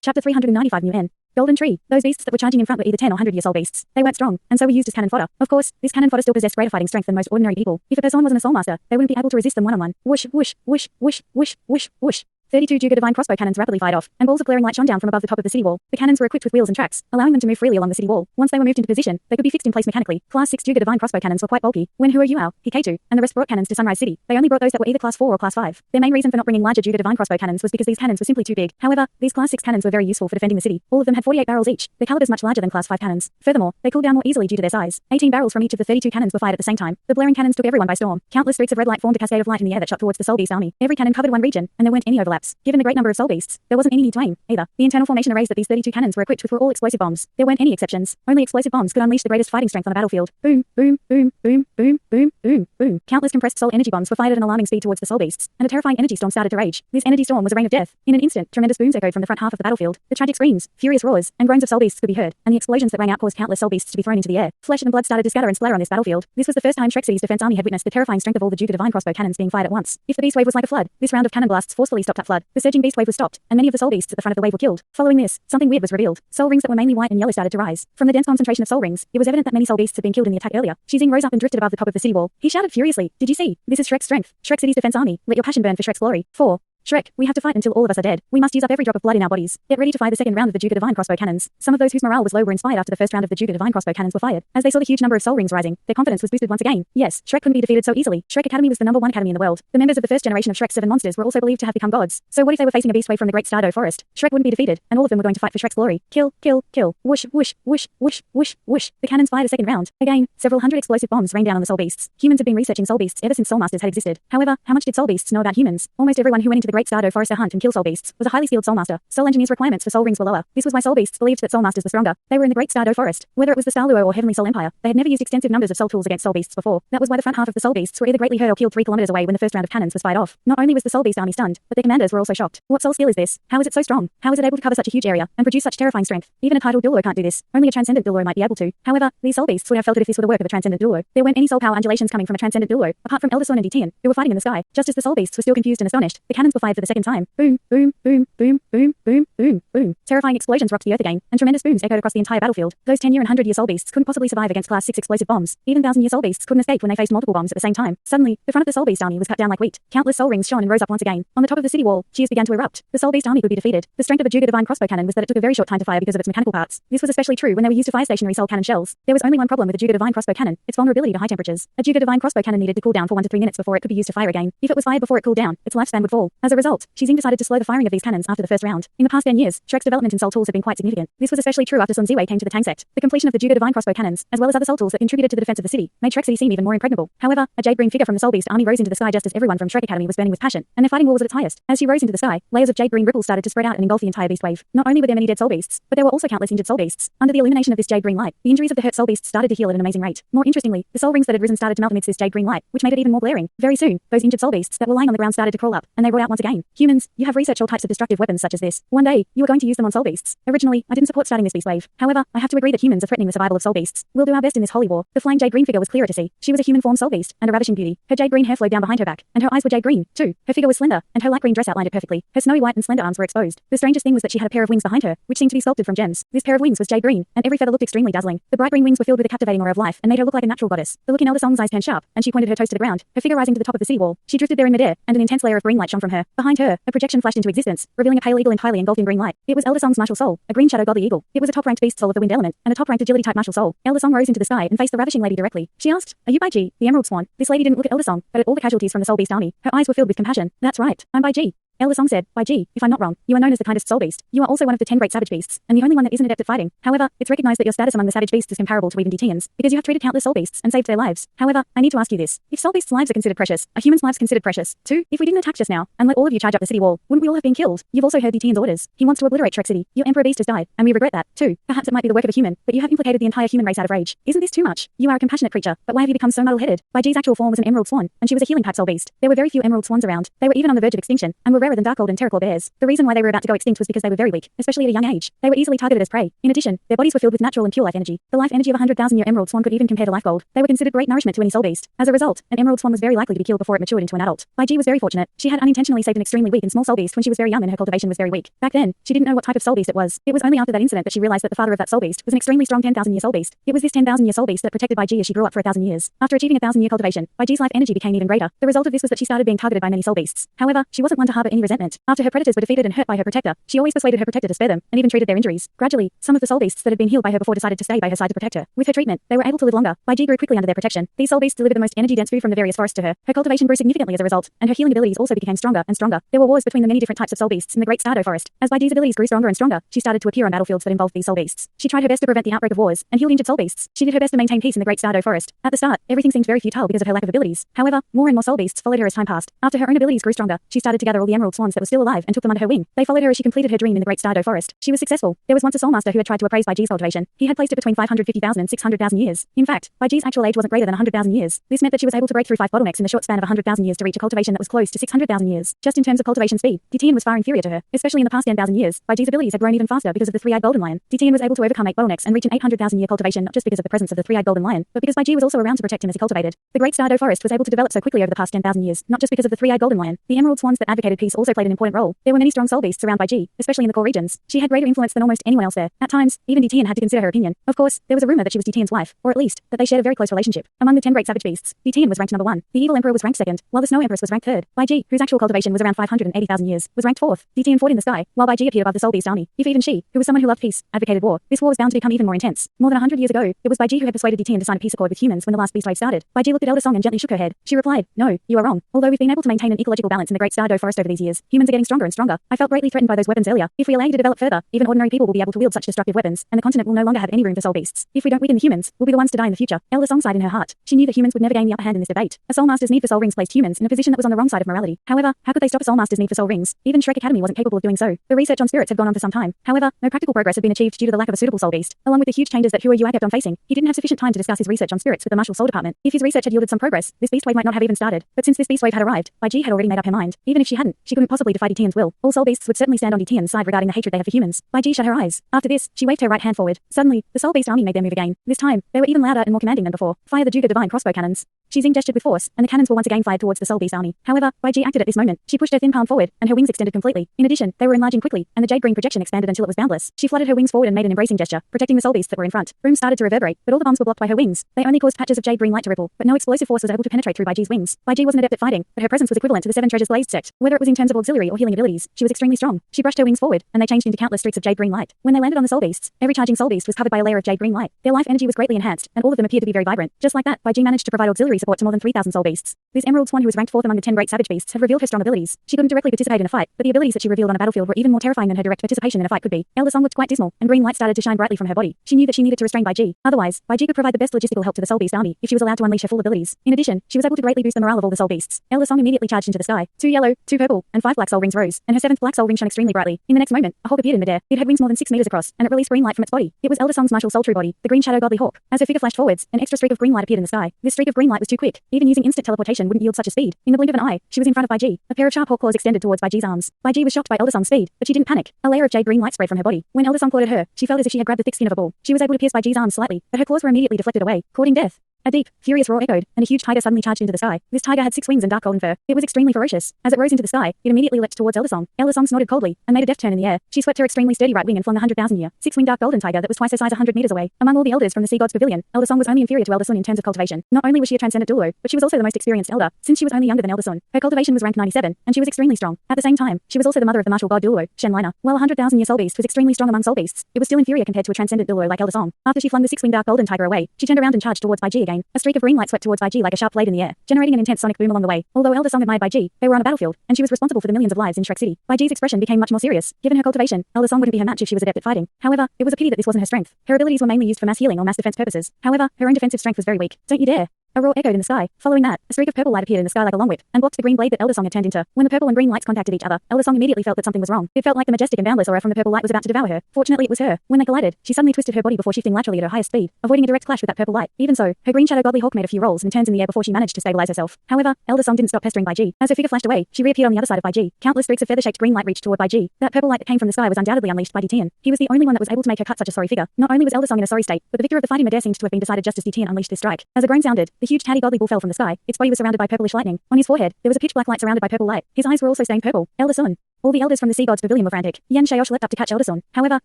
Chapter 395 New N. Golden Tree. Those beasts that were charging in front were either 10 or 100 years old beasts. They weren't strong, and so were used as cannon fodder. Of course, this cannon fodder still possessed greater fighting strength than most ordinary people. If a person wasn't a soul master, they wouldn't be able to resist them one-on-one. Whoosh, whoosh, whoosh, whoosh, whoosh, whoosh, whoosh. 32 Duga Divine crossbow cannons rapidly fired off, and balls of glaring light shone down from above the top of the city wall. The cannons were equipped with wheels and tracks, allowing them to move freely along the city wall. Once they were moved into position, they could be fixed in place mechanically. Class 6 Duga Divine crossbow cannons were quite bulky. When Hua Yuao, Hikato, and the rest brought cannons to Sunrise City, they only brought those that were either Class 4 or Class 5. Their main reason for not bringing larger Duga Divine crossbow cannons was because these cannons were simply too big. However, these Class 6 cannons were very useful for defending the city. All of them had 48 barrels each, their calibers much larger than Class 5 cannons. Furthermore, they cooled down more easily due to their size. 18 barrels from each of the 32 cannons were fired at the same time. The blaring cannons took everyone by storm. Countless streaks of red light formed a cascade of light in the air that shot towards the Soul Beast army. Every cannon covered one region, and there weren't any overlaps. Given the great number of Soul Beasts, there wasn't any need to aim, either. The internal formation arrays that these 32 cannons were equipped with were all explosive bombs. There weren't any exceptions. Only explosive bombs could unleash the greatest fighting strength on a battlefield. Boom, boom, boom, boom, boom, boom, boom, boom. Countless compressed soul energy bombs were fired at an alarming speed towards the Soul Beasts, and a terrifying energy storm started to rage. This energy storm was a rain of death. In an instant, tremendous booms echoed from the front half of the battlefield. The tragic screams, furious roars, and groans of Soul Beasts could be heard, and the explosions that rang out caused countless Soul Beasts to be thrown into the air. Flesh and blood started to scatter and splatter on this battlefield. This was the first time Shrek City's defense army had witnessed the terrifying strength of all the Duga Divine crossbow cannons being fired at once. If the beast wave was like a flood, this round of cannon blasts forcefully stopped that flood. The surging beast wave was stopped, and many of the Soul Beasts at the front of the wave were killed. Following this, something weird was revealed. Soul rings that were mainly white and yellow started to rise. From the dense concentration of soul rings, it was evident that many soul beasts had been killed in the attack earlier. Shizing rose up and drifted above the top of the city wall. He shouted furiously, "Did you see? This is Shrek's strength. Shrek City's defense army. Let your passion burn for Shrek's glory." 4. Shrek, we have to fight until all of us are dead. We must use up every drop of blood in our bodies. Get ready to fire the second round of the Duga Divine crossbow cannons. Some of those whose morale was low were inspired after the first round of the Duga Divine crossbow cannons were fired. As they saw the huge number of soul rings rising, their confidence was boosted once again. Yes, Shrek couldn't be defeated so easily. Shrek Academy was the #1 academy in the world. The members of the first generation of Shrek's 7 monsters were also believed to have become gods. So what if they were facing a beast wave from the Great Stardow Forest? Shrek wouldn't be defeated, and all of them were going to fight for Shrek's glory. Kill, kill, kill. Whoosh, whoosh, whoosh, whoosh, whoosh, whoosh. The cannons fired a second round. Again, several hundred explosive bombs rained down on the soul beasts. Humans had been researching soul beasts ever since soul masters had existed. However, how much did soul beasts know about humans? Almost everyone who went into the Great Stardow Forest to hunt and kill soul beasts was a highly skilled soul master. Soul engineers' requirements for soul rings were lower. This was why soul beasts believed that soul masters were stronger. They were in the Great Stardow Forest. Whether it was the Starluo or Heavenly Soul Empire, they had never used extensive numbers of soul tools against soul beasts before. That was why the front half of the soul beasts were either greatly hurt or killed 3 kilometers away when the first round of cannons was fired off. Not only was the soul beast army stunned, but their commanders were also shocked. What soul skill is this? How is it so strong? How is it able to cover such a huge area and produce such terrifying strength? Even a titled Billo can't do this. Only a transcendent Billo might be able to. However, these soul beasts would have felt it if this were the work of a transcendent Billo. There weren't any soul power undulations coming from a transcendent Billo, apart from Elder Sun and Ditian, who were fighting in the sky. Just as the soul beasts were still confused and astonished, the cannons were fired for the second time. Boom, boom, boom, boom, boom, boom, boom, boom. Terrifying explosions rocked the earth again, and tremendous booms echoed across the entire battlefield. Those 10-year and 100-year soul beasts couldn't possibly survive against Class 6 explosive bombs. Even 1,000-year soul beasts couldn't escape when they faced multiple bombs at the same time. Suddenly, the front of the soul beast army was cut down like wheat. Countless soul rings shone and rose up once again. On the top of the city wall, cheers began to erupt. The soul beast army could be defeated. The strength of a Duga Divine crossbow cannon was that it took a very short time to fire because of its mechanical parts. This was especially true when they were used to fire stationary soul cannon shells. There was only one problem with a Duga Divine crossbow cannon: its vulnerability to high temperatures. A Duga Divine crossbow cannon needed to cool down for 1 to 3 minutes before it could be used to fire again. If it was fired before it cooled down, its lifespan would fall. As a result, Shizing decided to slow the firing of these cannons after the first round. In the past 10 years, Shrek's development in soul tools had been quite significant. This was especially true after Sun Ziwei came to the Tang sect. The completion of the Duga Divine crossbow cannons, as well as other soul tools that contributed to the defense of the city, made Shrek City seem even more impregnable. However, a jade green figure from the soul beast army rose into the sky just as everyone from Shrek Academy was burning with passion, and their fighting war was at its highest. As she rose into the sky, layers of jade green ripples started to spread out and engulf the entire beast wave. Not only were there many dead soul beasts, but there were also countless injured soul beasts. Under the illumination of this jade green light, the injuries of the hurt soul beasts started to heal at an amazing rate. More interestingly, the soul rings that had risen started to melt amidst this jade green light, which made it even more glaring. Very soon, those injured soul beasts that were lying on the ground started to crawl up, and they roared out once again. Humans, you have researched all types of destructive weapons such as this. One day, you are going to use them on soul beasts. Originally, I didn't support starting this beast wave. However, I have to agree that humans are threatening the survival of soul beasts. We'll do our best in this holy war. The flying jade green figure was clearer to see. She was a human form soul beast, and a ravishing beauty. Her jade green hair flowed down behind her back, and her eyes were jade green, too. Her figure was slender, and her light green dress outlined it perfectly. Her snowy white and slender arms were exposed. The strangest thing was that she had a pair of wings behind her, which seemed to be sculpted from gems. This pair of wings was jade green, and every feather looked extremely dazzling. The bright green wings were filled with a captivating aura of life, and made her look like a natural goddess. The look in Elder Song's eyes turned sharp, and she pointed her toes to the ground, her figure rising to the top of the city wall. She drifted there in midair, and an intense layer of green light shone from her. Behind her, a projection flashed into existence, revealing a pale eagle entirely engulfed in green light. It was Elder Song's martial soul, a green shadow godly eagle. It was a top-ranked beast soul of the wind element, and a top-ranked agility type martial soul. Elder Song rose into the sky and faced the ravishing lady directly. She asked, "Are you Bai Ji, the Emerald Swan?" This lady didn't look at Elder Song, but at all the casualties from the soul beast army. Her eyes were filled with compassion. "That's right, I'm Bai Ji." Elder Song said, "Bai Ji, if I'm not wrong, you are known as the kindest soul beast. You are also one of the 10 great savage beasts, and the only one that isn't adept at fighting. However, it's recognized that your status among the savage beasts is comparable to even Ditian's, because you have treated countless soul beasts and saved their lives. However, I need to ask you this. If soul beasts' lives are considered precious, are humans' lives considered precious, too? If we didn't attack just now, and let all of you charge up the city wall, wouldn't we all have been killed? You've also heard Ditian's orders. He wants to obliterate Shrek City. Your Emperor Beast has died, and we regret that, too. Perhaps it might be the work of a human, but you have implicated the entire human race out of rage. Isn't this too much? You are a compassionate creature, but why have you become so muddle-headed? Bai Ji's actual form was an emerald swan, and she was a healing type soul beast. There were very few emerald swans around. They were even on the verge of extinction, and were rare rarer than dark golden terraclaw bears. The reason why they were about to go extinct was because they were very weak, especially at a young age. They were easily targeted as prey. In addition, their bodies were filled with natural and pure life energy. The life energy of a 100,000-year emerald swan could even compare to life gold. They were considered great nourishment to any soul beast. As a result, an emerald swan was very likely to be killed before it matured into an adult. Bai Ji was very fortunate. She had unintentionally saved an extremely weak and small soul beast when she was very young and her cultivation was very weak. Back then, she didn't know what type of soul beast it was. It was only after that incident that she realized that the father of that soul beast was an extremely strong 10,000-year soul beast. It was this 10,000-year soul beast that protected Bai Ji as she grew up for 1,000 years. After achieving 1,000-year cultivation, Bai Ji's life energy became even greater. The result of this was that she started being targeted by many soul beasts. However, she wasn't one to harbor any resentment. After her predators were defeated and hurt by her protector, she always persuaded her protector to spare them, and even treated their injuries. Gradually, some of the soul beasts that had been healed by her before decided to stay by her side to protect her. With her treatment, they were able to live longer. Bai Ji grew quickly under their protection. These soul beasts delivered the most energy-dense food from the various forests to her. Her cultivation grew significantly as a result, and her healing abilities also became stronger and stronger. There were wars between the many different types of soul beasts in the Great Stardow Forest. As Bai Ji's abilities grew stronger and stronger, she started to appear on battlefields that involved these soul beasts. She tried her best to prevent the outbreak of wars and healed injured soul beasts. She did her best to maintain peace in the Great Stardow Forest. At the start, everything seemed very futile because of her lack of abilities. However, more and more soul beasts followed her as time passed. After her own abilities grew stronger, she started to gather all the emerald swans that were still alive and took them under her wing. They followed her as she completed her dream in the Great Stardow Forest. She was successful. There was once a soul master who had tried to appraise Bai Ji's cultivation. He had placed it between 550,000 and 600,000 years. In fact, Bai Ji's actual age wasn't greater than 100,000 years. This meant that she was able to break through 5 bottlenecks in the short span of 100,000 years to reach a cultivation that was close to 600,000 years. Just in terms of cultivation speed, Ditian was far inferior to her, especially in the past 10,000 years. Bai Ji's abilities had grown even faster because of the 3-eyed golden lion. Ditian was able to overcome 8 bottlenecks and reach an 800,000-year cultivation not just because of the presence of the 3-eyed golden lion, but because Bai Ji was also around to protect him as he cultivated. The Great Stardow Forest was able to develop so quickly over the past 10,000 years, not just because of the 3-eyed golden lion. The emerald swans that advocated peace also played an important role. There were many strong soul beasts around Bai Ji, especially in the core regions. She had greater influence than almost anyone else there. At times, even Ditian had to consider her opinion. Of course, there was a rumor that she was Ditian's wife, or at least, that they shared a very close relationship. Among the 10 great savage beasts, Ditian was ranked number 1. The evil emperor was ranked 2nd, while the snow empress was ranked 3rd. Bai Ji, whose actual cultivation was around 580,000 years, was ranked 4th. Ditian fought in the sky, while Bai Ji appeared above the soul beast army. If even she, who was someone who loved peace, advocated war, this war was bound to become even more intense. More than 100 years ago, it was Bai Ji who had persuaded Ditian to sign a peace accord with humans when the last beast wave started. Bai Ji looked at Elder Song and gently shook her head. She replied, "No, you are wrong. Although we've been able to maintain an ecological balance in the Great Stardow Forest over these years, humans are getting stronger and stronger. I felt greatly threatened by those weapons earlier. If we allow you to develop further, even ordinary people will be able to wield such destructive weapons, and the continent will no longer have any room for soul beasts. If we don't weaken the humans, we'll be the ones to die in the future." Elder Song sighed in her heart. She knew that humans would never gain the upper hand in this debate. A soul master's need for soul rings placed humans in a position that was on the wrong side of morality. However, how could they stop a soul master's need for soul rings? Even Shrek Academy wasn't capable of doing so. The research on spirits had gone on for some time. However, no practical progress had been achieved due to the lack of a suitable soul beast. Along with the huge changes that Hua Yue kept on facing, he didn't have sufficient time to discuss his research on spirits with the Martial Soul Department. If his research had yielded some progress, this beast wave might not have even started. But since this beast wave had arrived, Bai Ji had already made up her mind. Even if she hadn't, she couldn't possibly defy Ditian's will. All soul beasts would certainly stand on Ditian's side regarding the hatred they have for humans. Bai Ji shut her eyes. After this, she waved her right hand forward. Suddenly, the soul beast army made their move again. This time, they were even louder and more commanding than before. Fire the Duga Divine crossbow cannons. Shi Xing gestured with force, and the cannons were once again fired towards the soul beast army. However, Bai Ji acted at this moment. She pushed her thin palm forward, and her wings extended completely. In addition, they were enlarging quickly, and the jade green projection expanded until it was boundless. She fluttered her wings forward and made an embracing gesture, protecting the soul beasts that were in front. Brooms started to reverberate, but all the bombs were blocked by her wings. They only caused patches of jade green light to ripple, but no explosive force was able to penetrate through Bai Ji's wings. Bai Ji wasn't adept at fighting, but her presence was equivalent to the 7 treasures blazed sect. Whether it was in terms of auxiliary or healing abilities, she was extremely strong. She brushed her wings forward, and they changed into countless streaks of jade green light. When they landed on the soul beasts, every charging soul beast was covered by a layer of jade green light. Their life energy was greatly enhanced, and all of them appeared to be very vibrant. Just like that, Bai Ji managed to provide auxiliary support to more than 3,000 soul beasts. This emerald swan who was ranked 4th among the 10 great savage beasts had revealed her strong abilities. She couldn't directly participate in a fight, but the abilities that she revealed on a battlefield were even more terrifying than her direct participation in a fight could be. Elder Song looked quite dismal, and green light started to shine brightly from her body. She knew that she needed to restrain Bai Ji. Otherwise, Bai Ji could provide the best logistical help to the soul beast army if she was allowed to unleash her full abilities. In addition, she was able to greatly boost the morale of all the soul beasts. Elder Song immediately charged into the sky. 2 yellow, 2 purple, and 5 black soul rings rose, and her 7th black soul ring shone extremely brightly. In the next moment, a hawk appeared in midair. It had wings more than 6 meters across, and it released green light from its body. It was Elder Song's martial soul true body, the green shadow godly hawk. As her figure flashed forwards, an extra streak of green light appeared in the sky. This streak of green light was too quick. Even using instant teleportation wouldn't yield such a speed. In the blink of an eye, she was in front of Bai Ji. A pair of sharp hawk claws extended towards Bai Ji's arms. Bai Ji was shocked by Elder Song's speed, but she didn't panic. A layer of jade green light spread from her body. When Elder Song clawed at her, she felt as if she had grabbed the thick skin of a bull. She was able to pierce Bai Ji's arms slightly, but her claws were immediately deflected away, courting death. A deep, furious roar echoed, and a huge tiger suddenly charged into the sky. This tiger had 6 wings and dark golden fur. It was extremely ferocious. As it rose into the sky, it immediately leapt towards Elder Song. Elder Song snorted coldly, and made a deft turn in the air. She swept her extremely sturdy right wing and flung the 100,000-year, 6-winged dark golden tiger that was twice her size 100 meters away. Among all the elders from the Sea God's Pavilion, Elder Song was only inferior to Elder Sun in terms of cultivation. Not only was she a transcendent duo, but she was also the most experienced elder, since she was only younger than Elder Sun. Her cultivation was ranked 97, and she was extremely strong. At the same time, she was also the mother of the martial god duo, Shen Liner. While a 100,000-year soul beast was extremely strong among soul beasts, it was still inferior compared to a transcendent duo like Elder Song. After she flung the 6-winged dark golden tiger away, she turned around and charged towards Bai Ji again. A streak of green light swept towards Bai Ji like a sharp blade in the air, generating an intense sonic boom along the way. Although Elder Song admired Bai Ji, they were on a battlefield, and she was responsible for the millions of lives in Shrek City. Bai Ji's expression became much more serious. Given her cultivation, Elder Song wouldn't be her match if she was adept at fighting. However, it was a pity that this wasn't her strength. Her abilities were mainly used for mass healing or mass defense purposes. However, her own defensive strength was very weak. Don't you dare. A roar echoed in the sky. Following that, a streak of purple light appeared in the sky like a long whip, and blocked the green blade that Elder Song had turned into. When the purple and green lights contacted each other, Elder Song immediately felt that something was wrong. It felt like the majestic and boundless aura from the purple light was about to devour her. Fortunately, it was her. When they collided, she suddenly twisted her body before shifting laterally at her highest speed, avoiding a direct clash with that purple light. Even so, her green shadow godly hawk made a few rolls and turns in the air before she managed to stabilize herself. However, Elder Song didn't stop pestering Bai Ji. As her figure flashed away, she reappeared on the other side of Bai Ji. Countless streaks of feather-shaped green light reached toward Bai Ji. That purple light that came from the sky was undoubtedly unleashed by Ditian. He was the only one that was able to make her cut such a sorry figure. Not only was Elder Song in a sorry state, but the victor of the fighting Midair seemed to have been decided just as Ditian unleashed this strike. As a groan sounded, the huge tatty godly bull fell from the sky. Its body was surrounded by purplish lightning. On his forehead, there was a pitch black light surrounded by purple light. His eyes were also stained purple. Elder Sun. All the elders from the Sea God's Pavilion were frantic. Yan Shaosh leapt up to catch Elder Sun. However,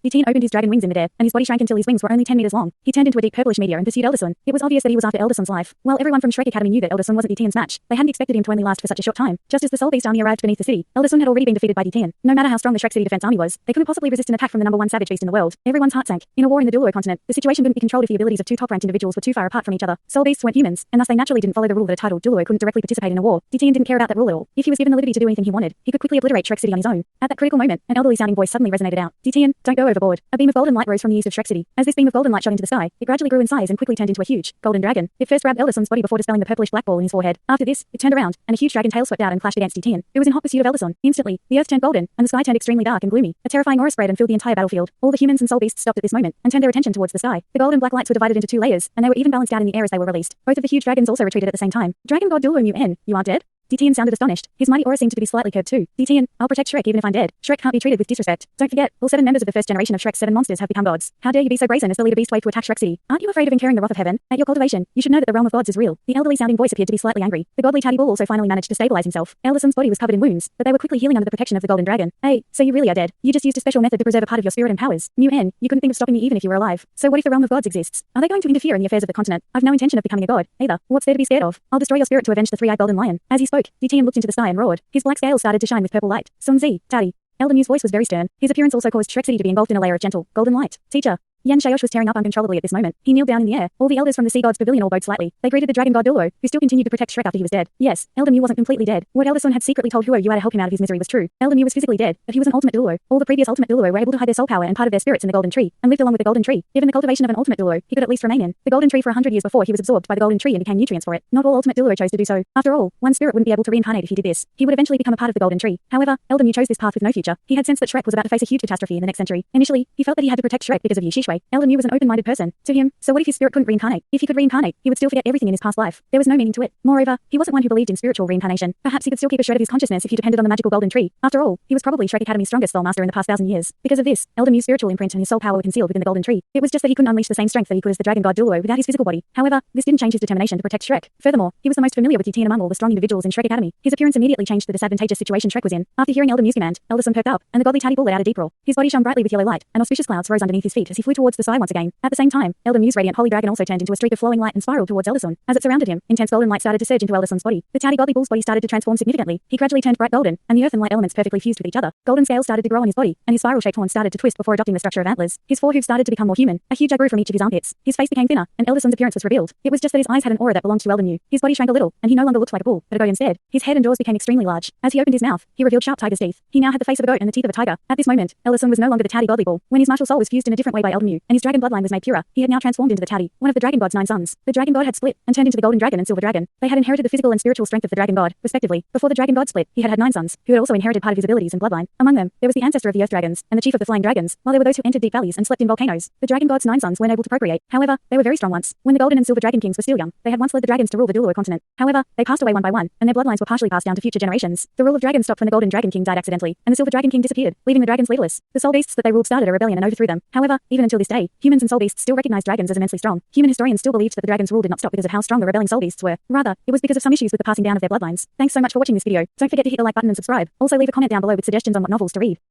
Ditian opened his dragon wings in midair, and his body shrank until his wings were only 10 meters long. He turned into a deep purplish meteor and pursued Elder Sun. It was obvious that he was after Elder Sun's life. While everyone from Shrek Academy knew that Elder Sun wasn't Ditian's match, they hadn't expected him to only last for such a short time. Just as the Soul Beast army arrived beneath the city, Elder Sun had already been defeated by Ditian. No matter how strong the Shrek City defense army was, they couldn't possibly resist an attack from the #1 savage beast in the world. Everyone's heart sank. In a war in the Dulo continent, the situation couldn't be controlled if the abilities of two top-ranked individuals were too far apart from each other. Soul Beasts weren't humans, and thus they naturally didn't follow the rule that a titled Dulo couldn't directly participate in a war. Ditian didn't care about that rule at all. If he was given the liberty to do anything he wanted, he could quickly obliterate Shrek City on his own. At that critical moment, an elderly sounding voice suddenly resonated out. Ditian, don't go overboard. A beam of golden light rose from the east of Shrek City. As this beam of golden light shot into the sky, it gradually grew in size and quickly turned into a huge, golden dragon. It first grabbed Elder Sun's body before dispelling the purplish black ball in his forehead. After this, it turned around, and a huge dragon tail swept out and clashed against Ditian. It was in hot pursuit of Elder Sun. Instantly, the earth turned golden, and the sky turned extremely dark and gloomy. A terrifying aura spread and filled the entire battlefield. All the humans and soul beasts stopped at this moment, and turned their attention towards the sky. The gold and black lights were divided into two layers, and they were even balanced out in the air as they were released. Both of the huge dragons also retreated at the same time. Dragon God Dulo Mu-En, you aren't dead? Ditian sounded astonished. His mighty aura seemed to be slightly curved too. Ditian, I'll protect Shrek even if I'm dead. Shrek can't be treated with disrespect. Don't forget, all 7 members of the first generation of Shrek's 7 monsters have become gods. How dare you be so brazen as to lead a beast wave to attack Shrek City? Aren't you afraid of incurring the wrath of heaven? At your cultivation, you should know that the realm of gods is real. The elderly sounding voice appeared to be slightly angry. The godly Tatty Bull also finally managed to stabilize himself. Elder Sun's body was covered in wounds, but they were quickly healing under the protection of the golden dragon. Hey, so you really are dead. You just used a special method to preserve a part of your spirit and powers. Mu-En, you couldn't think of stopping me even if you were alive. So what if the realm of gods exists? Are they going to interfere in the affairs of the continent? I've no intention of becoming a god, either. What's there to be scared of? I'll destroy your spirit to avenge the three-eyed golden lion. As he spoke, Ditian looked into the sky and roared. His black scales started to shine with purple light. Sun Zi, Tatty. Elder Mu's voice was very stern. His appearance also caused Shrek City to be engulfed in a layer of gentle, golden light. Teacher. Yan Shaosh was tearing up uncontrollably at this moment. He kneeled down in the air. All the elders from the Sea God's Pavilion all bowed slightly. They greeted the dragon god Dulo, who still continued to protect Shrek after he was dead. Yes, Elder Mu wasn't completely dead. What Elder Sun had secretly told Huo Yue to help him out of his misery was true. Elder Mu was physically dead, but he was an ultimate Dulo. All the previous ultimate Dulo were able to hide their soul power and part of their spirits in the golden tree, and lived along with the golden tree. Given the cultivation of an ultimate Dulo, he could at least remain in the golden tree for 100 years before he was absorbed by the golden tree and became nutrients for it. Not all ultimate Dulo chose to do so. After all, one spirit wouldn't be able to reincarnate if he did this. He would eventually become a part of the golden tree. However, Elder Mu chose this path with no future. He had sensed that Shrek was about to face a huge catastrophe in the next century. Initially, he felt that he had to protect Shrek because of Yu Shishui. Elder Mu was an open-minded person. To him, so what if his spirit couldn't reincarnate? If he could reincarnate, he would still forget everything in his past life. There was no meaning to it. Moreover, he wasn't one who believed in spiritual reincarnation. Perhaps he could still keep a shred of his consciousness if he depended on the magical golden tree. After all, he was probably Shrek Academy's strongest soul master in the past 1,000 years. Because of this, Elder Mu's spiritual imprint and his soul power were concealed within the golden tree. It was just that he couldn't unleash the same strength that he could as the dragon god Dulo without his physical body. However, this didn't change his determination to protect Shrek. Furthermore, he was the most familiar with Ditian among all the strong individuals in Shrek Academy. His appearance immediately changed the disadvantageous situation Shrek was in. After hearing Elder Mu's command, Elder Sun perked up, and the godly Tatty Bull let out a deep roar. His body shone brightly with yellow light, and auspicious clouds rose underneath his feet as he flew towards the sky once again. At the same time, Elder Mu's radiant holy dragon also turned into a streak of flowing light and spiraled towards Elder Sun. As it surrounded him, intense golden light started to surge into Elder Sun's body. The Tatty Godly Bull's body started to transform significantly. He gradually turned bright golden, and the earth and light elements perfectly fused with each other. Golden scales started to grow on his body, and his spiral-shaped horns started to twist before adopting the structure of antlers. His forehooves started to become more human. A huge eye grew from each of his armpits. His face became thinner, and Elder Sun's appearance was revealed. It was just that his eyes had an aura that belonged to Elder Mu. His body shrank a little, and he no longer looked like a bull, but a goat instead. His head and jaws became extremely large. As he opened his mouth, he revealed sharp tiger's teeth. He now had the face of a goat and the teeth of a tiger. At this moment, Elder Sun was no longer the Tatty Godly Bull. When his martial soul was fused in a different way by Elder Mu, and his dragon bloodline was made purer, he had now transformed into the Tatty, one of the dragon god's 9 sons. The dragon god had split and turned into the golden dragon and silver dragon. They had inherited the physical and spiritual strength of the dragon god, respectively. Before the dragon god split, he had 9 sons, who had also inherited part of his abilities and bloodline. Among them, there was the ancestor of the earth dragons, and the chief of the flying dragons, while there were those who entered deep valleys and slept in volcanoes. The dragon god's 9 sons weren't able to procreate. However, they were very strong once. When the golden and silver dragon kings were still young, they had once led the dragons to rule the Dulo continent. However, they passed away one by one, and their bloodlines were partially passed down to future generations. The rule of dragons stopped when the golden dragon king died accidentally, and the silver dragon king disappeared, leaving the dragons leaderless. The soul beasts that they ruled started a rebellion and overthrew them. However, even until this day, humans and soul beasts still recognized dragons as immensely strong. Human historians still believed that the dragon's rule did not stop because of how strong the rebelling soul beasts were. Rather, it was because of some issues with the passing down of their bloodlines. Thanks so much for watching this video. Don't forget to hit the like button and subscribe. Also leave a comment down below with suggestions on what novels to read.